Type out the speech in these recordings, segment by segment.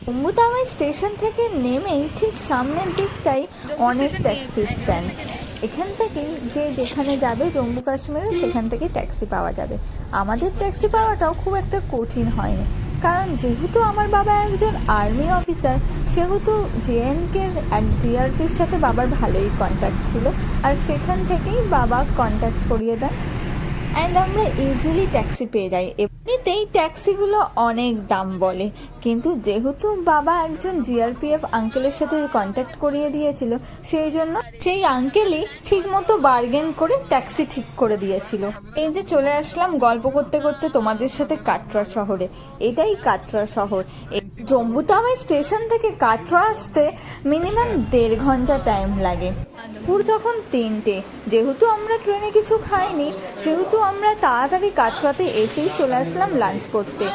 জম্বুতাওয়াই station থেকে নেমেই ঠিক সামনের দিকটাই অনেক ট্যাক্সি স্ট্যান্ড। এখান থেকে যে যেখানে যাবে জম্মু কাশ্মীরে সেখান থেকে ট্যাক্সি পাওয়া যাবে। আমাদের ট্যাক্সি পাওয়াটাও খুব একটা কঠিন হয়নি, কারণ যেহেতু আমার বাবা একজন আর্মি অফিসার, সেহেতু জেএনকের এক জিআরপির সাথে বাবার ভালোই কন্ট্যাক্ট ছিল, আর সেখান থেকেই বাবা কন্ট্যাক্ট করিয়ে দেন অ্যান্ড আমরা ইজিলি ট্যাক্সি পেয়ে যাই। এমনিতেই ট্যাক্সিগুলো অনেক দাম বলে, কিন্তু যেহেতু বাবা একজন জিআরপিএফ আঙ্কেলের সাথে কন্ট্যাক্ট করিয়ে দিয়েছিল, সেই জন্য সেই আঙ্কেলই ঠিক মতো বার্গেন করে ট্যাক্সি ঠিক করে দিয়েছিল। এই যে চলে আসলাম গল্প করতে করতে তোমাদের সাথে কাটরা শহরে। এটাই কাটরা শহর। জম্মু তাওয়াই স্টেশন থেকে কাটরা আসতে মিনিমাম 1.5 ঘন্টা টাইম লাগে। পুর তখন 3টে, যেহেতু আমরা ট্রেনে কিছু খাইনি সেহেতু আমরা তাড়াতাড়ি কাটরাতে এসেই চলে আসলাম লাঞ্চ করতে।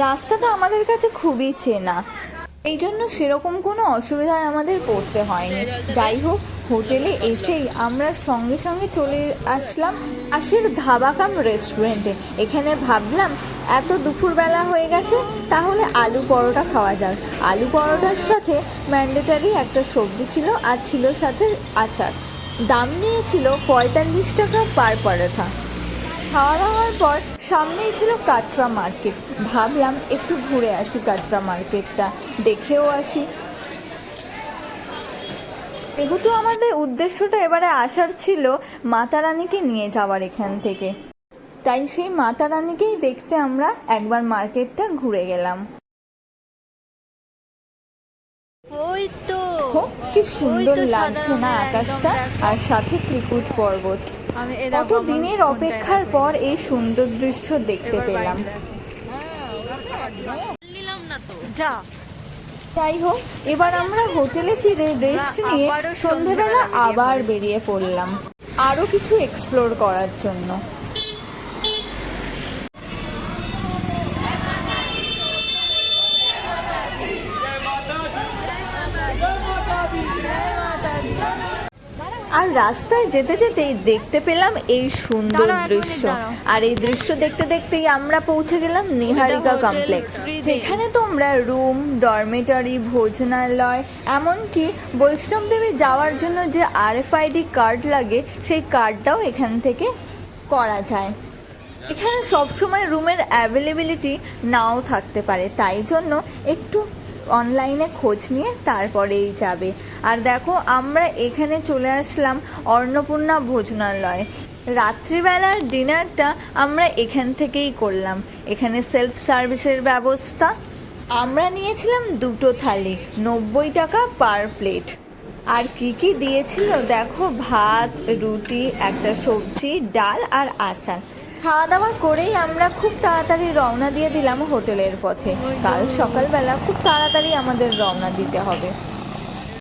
রাস্তাটা আমাদের কাছে খুবই চেনা, এই জন্য সেরকম কোনো অসুবিধায় আমাদের পড়তে হয়নি। যাই হোক, হোটেলে এসেই আমরা সঙ্গে সঙ্গে চলে আসলাম আশির ধাবা কাম রেস্টুরেন্টে। এখানে ভাবলাম এত দুপুরবেলা হয়ে গেছে, তাহলে আলু পরোটা খাওয়া যাক। আলু পরোটার সাথে ম্যান্ডেটারি একটা সবজি ছিল, আর ছিল সাথে আচার। দাম নিয়েছিল 45 টাকা পার পরোটা। খাওয়া দাওয়ার পর সামনেই ছিল কাটরা মার্কেট। ভাবলাম একটু ঘুরে আসি কাটরা মার্কেটটা, দেখেও আসি। যেহেতু আমাদের উদ্দেশ্যটা এবারে আসার ছিল মাতা রানীকে নিয়ে যাওয়ার এখান থেকে, তাই সেই মাতা রানীকেই দেখতে আমরা একবার মার্কেটটা ঘুরে গেলাম। ওই তো কি সুন্দর লাগছে না আকাশটা, আর সাথে ত্রিকুট পর্বত। কত দিনের অপেক্ষার পর এই সুন্দর দৃশ্য দেখতে পেলাম। যাই হোক, এবার আমরা হোটেলে ফিরে রেস্ট নিয়ে সন্ধ্যেবেলা আবার বেরিয়ে পড়লাম আরো কিছু এক্সপ্লোর করার জন্য। আর রাস্তায় যেতে যেতেই দেখতে পেলাম এই সুন্দর দৃশ্য, আর এই দৃশ্য দেখতে দেখতেই আমরা পৌঁছে গেলাম নিহারিকা কমপ্লেক্স, যেখানে তোমরা রুম, ডরমেটরি, ভোজনালয়, এমনকি বৈষ্ণব দেবী যাওয়ার জন্য যে RFID কার্ড লাগে সেই কার্ডটাও এখান থেকে করা যায়। এখানে সবসময় রুমের অ্যাভেলেবিলিটি নাও থাকতে পারে, তাই জন্য একটু অনলাইনে খোঁজ নিয়ে তারপরেই যাবে। আর দেখো, আমরা এখানে চলে আসলাম অন্নপূর্ণা ভোজনালয়। রাত্রিবেলার ডিনারটা আমরা এখান থেকেই করলাম। এখানে সেলফ সার্ভিসের ব্যবস্থা। আমরা নিয়েছিলাম 2টো থালি, 90 টাকা পার প্লেট। আর কি কি দিয়েছিল দেখো, ভাত, রুটি, একটা সবজি, ডাল আর আচার। খাওয়া দাওয়া করেই আমরা খুব তাড়াতাড়ি রওনা দিয়ে দিলাম হোটেলের পথে। কাল সকালবেলা খুব তাড়াতাড়ি আমাদের রওনা দিতে হবে।